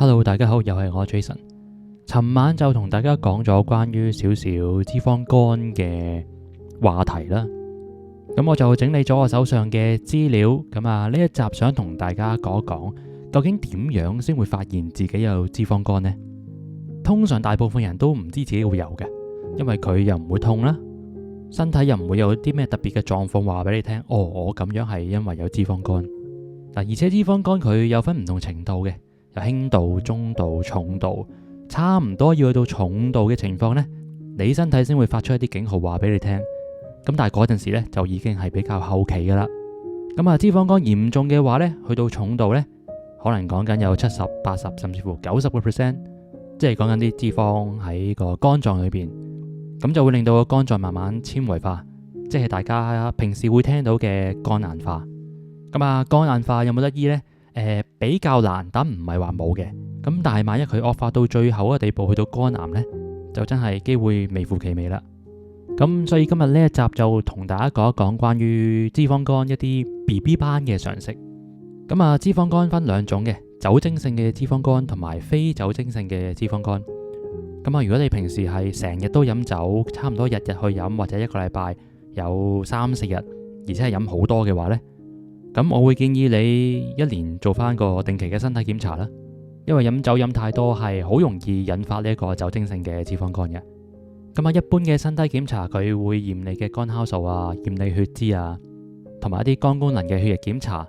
Hello， 大家好，又係我 Jason。尋晚就同大家講咗關於少少脂肪肝嘅話題啦。咁我就整理咗我手上嘅資料。呢一集想同大家講一講，究竟點樣先會發現自己有脂肪肝呢？通常大部分人都唔知自己會有嘅，因為佢又唔會痛啦，身體又唔會有啲咩特別嘅狀況話俾你聽。我咁樣係因為有脂肪肝。而且脂肪肝佢有分唔同程度嘅，有輕度、中度、重度，差唔多要去到重度嘅情況呢，你身體先會發出一啲警號話俾你聽。咁但係嗰陣時呢，就已經係比較後期噶啦。脂肪肝嚴重嘅話呢，去到重度呢，可能講緊有70%、80%甚至乎90%，即係講緊啲脂肪喺個肝臟裏邊，咁就會令到個肝臟慢慢纖維化，即係大家平時會聽到嘅肝硬化。肝硬化有冇得醫呢？比較難，但唔係話冇嘅。咁但係萬一佢惡化到最後嘅地步，去到肝癌呢，就真係機會微乎其微啦。咁所以今日呢一集就同大家講一講關於脂肪肝一啲 BB 班嘅常識。脂肪肝分兩種嘅，酒精性嘅脂肪肝同埋非酒精性嘅脂肪肝。如果你平時係成日都飲酒，差唔多日日去飲，或者一個禮拜有3-4日，而且係飲好多嘅話呢，咁我會建議你一年做翻個定期嘅身體檢查啦，因為飲酒飲太多係好容易引發呢一個酒精性嘅脂肪肝嘅。一般嘅身體檢查佢會驗你嘅肝酵素啊，驗你血脂啊，同埋一啲肝功能嘅血液檢查。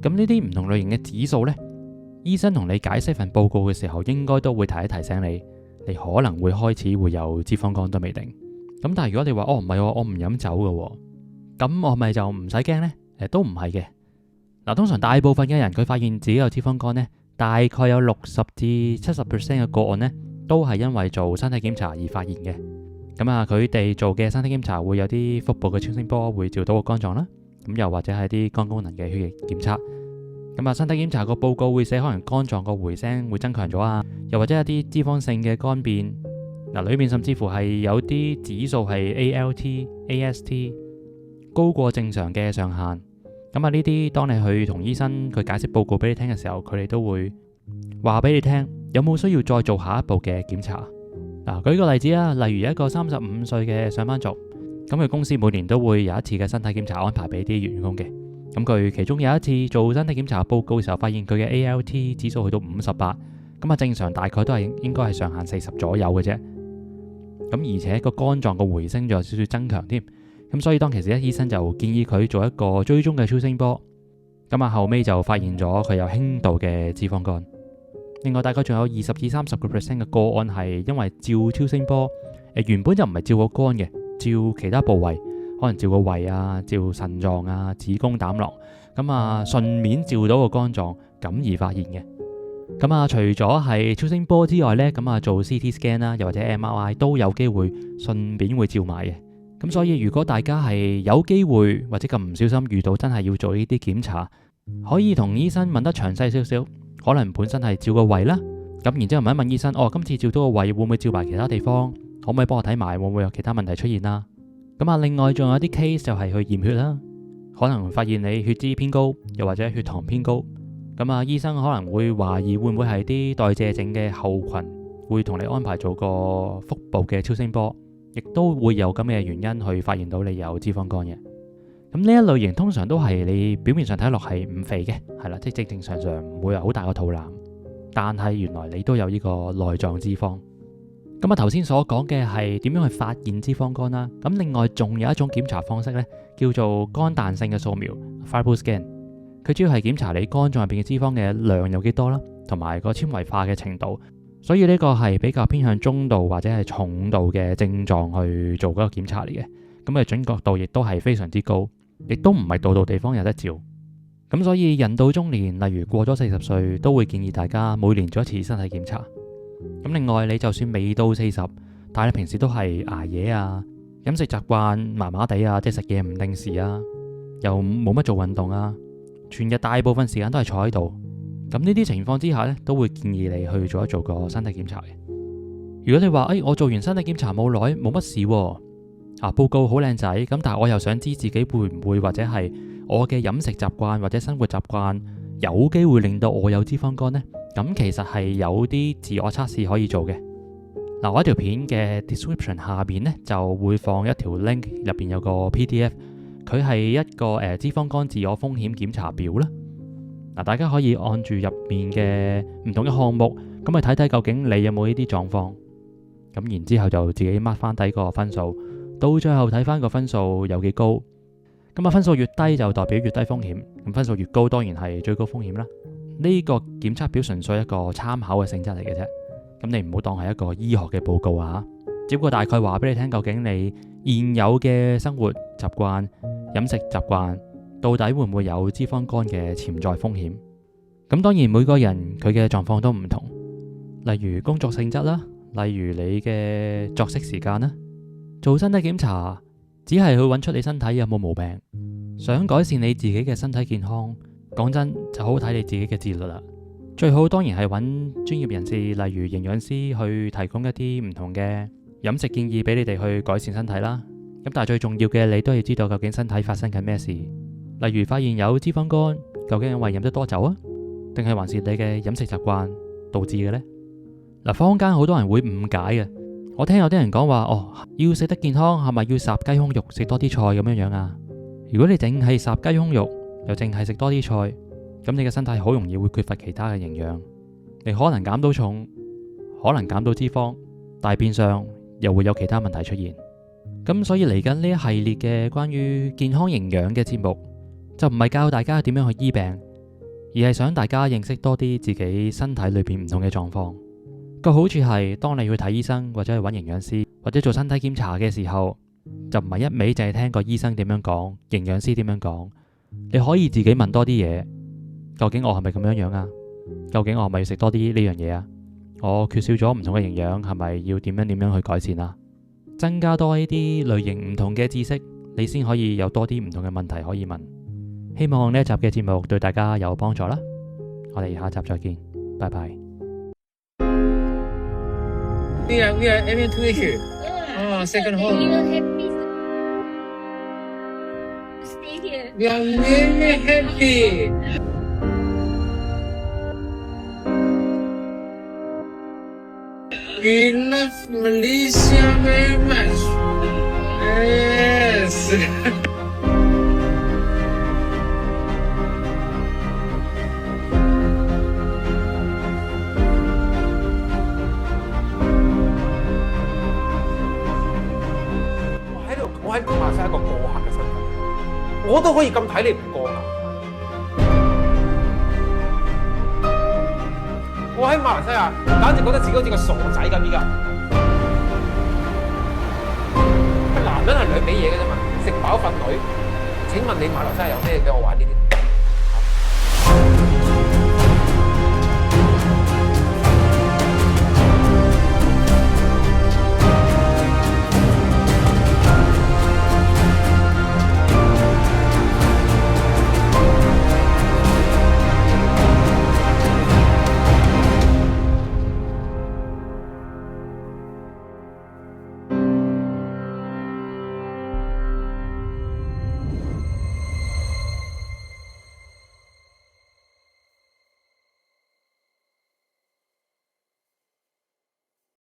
咁呢啲唔同類型嘅指數呢，醫生同你解釋份報告嘅時候，應該都會提一提醒你，你可能會開始會有脂肪肝都未定。咁但係如果你話唔係，我唔飲酒嘅，咁我咪就唔使驚呢？都唔係嘅。通常大部分嘅人佢發現自己有脂肪肝呢，大概有60%至70% 嘅個案呢，都係因為做身體檢查而發現嘅。佢哋做嘅身體檢查會有啲腹部嘅超聲波會照到個肝臟啦，咁又或者係啲肝功能嘅血液檢測。身體檢查個報告會寫可能肝臟個回聲會增強咗啊，又或者一啲脂肪性嘅肝變。裏面甚至乎係有啲指數係 ALT、AST 高過正常嘅上限。呢啲當你去同醫生佢解釋報告俾你聽嘅時候，佢哋都會話俾你聽有冇需要再做下一步嘅檢查。舉個例子啦，例如一個35歲嘅上班族，佢公司每年都會有一次嘅身體檢查安排俾啲員工嘅。佢其中有一次做身體檢查報告嘅時候，發現佢嘅 ALT 指數去到58，正常大概都係應該係上限40左右嘅啫。而且個肝臟個回聲仲有少少增強添。所以當其時醫生就建議佢做一個追蹤嘅超聲波。後尾就發現咗佢有輕度嘅脂肪肝。另外大概仲有20%至30% 嘅個案係因為照超聲波，原本就唔係照個肝嘅，照其他部位，可能照個胃啊，照腎臟啊，子宮膽囊，順便照到個肝臟，咁而發現嘅。除咗係超聲波之外呢，做 CT scan 啦，又或者 MRI 都有機會順便會照埋嘅。所以如果大家係有機會或者咁唔小心遇到真係要做呢啲檢查，可以同醫生問得詳細少少，可能本身係照個胃啦，然之後問一問醫生，今次照到個胃會唔會照埋其他地方，可唔可以幫我睇埋會唔會有其他問題出現啦？另外仲有啲 case 就係去驗血啦，可能發現你血脂偏高，又或者血糖偏高，醫生可能會懷疑會唔會係啲代謝症嘅後群，會同你安排做個腹部嘅超聲波。亦都會有咁嘅原因去發現到你有脂肪肝嘅。呢一類型通常都係你表面上睇落係唔肥嘅，係啦，即係正常唔會有好大個肚腩，但係原來你都有呢個內臟脂肪。頭先所講嘅係點樣去發現脂肪肝啦。另外仲有一種檢查方式呢，叫做肝彈性嘅掃描 （FibroScan）。佢主要係檢查你肝臟入邊嘅脂肪嘅量有幾多啦，同埋個纖維化嘅程度。所以呢個係比較偏向中度或者係重度嘅症狀去做嗰個檢查嚟嘅，準確度亦都係非常之高，亦都唔係度度地方有得照。所以人到中年，例如過咗40歲，都會建議大家每年做一次身體檢查。另外你就算未到40，但係你平時都係捱夜啊，飲食習慣麻麻地啊，即係食嘢唔定時啊，又冇乜做運動啊，全日大部分時間都係坐喺度。呢啲情況之下呢，都會建議你去做一做個身體檢查嘅。如果你話我做完身體檢查冇耐冇乜事報告好靚仔，但係我又想知自己會唔會或者係我嘅飲食習慣或者生活習慣有機會令到我有脂肪肝呢？咁其實係有啲自我測試可以做嘅。嗱，我喺條片嘅 description 下邊呢，就會放一條 link，入邊有個 PDF，佢係一個脂肪肝自我風險檢查表啦。嗱，大家可以按住入面嘅唔同嘅項目，咁去睇睇究竟你有冇呢啲狀況。咁然之後就自己 mark 翻低個分數，到最後睇翻個分數有幾高。咁啊，分數越低就代表越低風險，咁分數越高當然係最高風險啦。呢個檢測表純粹一個參考嘅性質嚟嘅啫，咁你唔好當係一個醫學嘅報告啊，只不過大概話俾你聽，究竟你現有嘅生活習慣、飲食習慣到底會唔會有脂肪肝嘅潛在風險。咁當然每個人佢嘅狀況都唔同，例如工作性質啦，例如你嘅作息時間啦。做身體檢查只係去揾出你身體有冇毛病，想改善你自己嘅身體健康，講真就好睇你自己嘅自律啦。最好當然係揾專業人士，例如營養師去提供一啲唔同嘅飲食建議俾你哋去改善身體啦。咁但係最重要嘅，你都要知道究竟身體發生緊咩事。例如發現有脂肪肝，究竟因為飲得多酒啊，定係還是你嘅飲食習慣導致嘅呢？嗱，坊間好多人會誤解嘅。我聽有啲人講話，要食得健康係咪要烚雞胸肉，食多啲菜咁樣樣啊？如果你淨係烚雞胸肉，又淨係食多啲菜，咁你嘅身體好容易會缺乏其他嘅營養，你可能減到重，可能減到脂肪，但係變相又會有其他問題出現。咁所以嚟緊呢一系列嘅關於健康營養嘅節目，就唔係教大家點樣去醫病，而係想大家認識多啲自己身體裏邊唔同嘅狀況。個好處係，當你去睇醫生或者去揾營養師或者做身體檢查嘅時候，就唔係一味淨係聽個醫生點樣講，營養師點樣講，你可以自己問多啲嘢。究竟我係咪咁樣樣啊？究竟我係咪要食多啲呢樣嘢啊？我缺少咗唔同嘅營養，係咪要點樣去改善啊？增加多呢啲類型唔同嘅知識，你先可以有多啲唔同嘅問題可以問。希望呢一集嘅節目對大家有幫助啦。我哋下集再見，拜拜。We are aiming to here. Second home. Stay here. We are very happy. We love Malaysia very much. Yes.我喺馬來西亞一個過客嘅身份，我都可以咁睇你唔過眼。我喺馬來西亞簡直覺得自己好似個傻仔咁依家。男人係兩味嘢嘅啫嘛，食飽瞓女。請問你馬來西亞有咩俾我玩呢啲？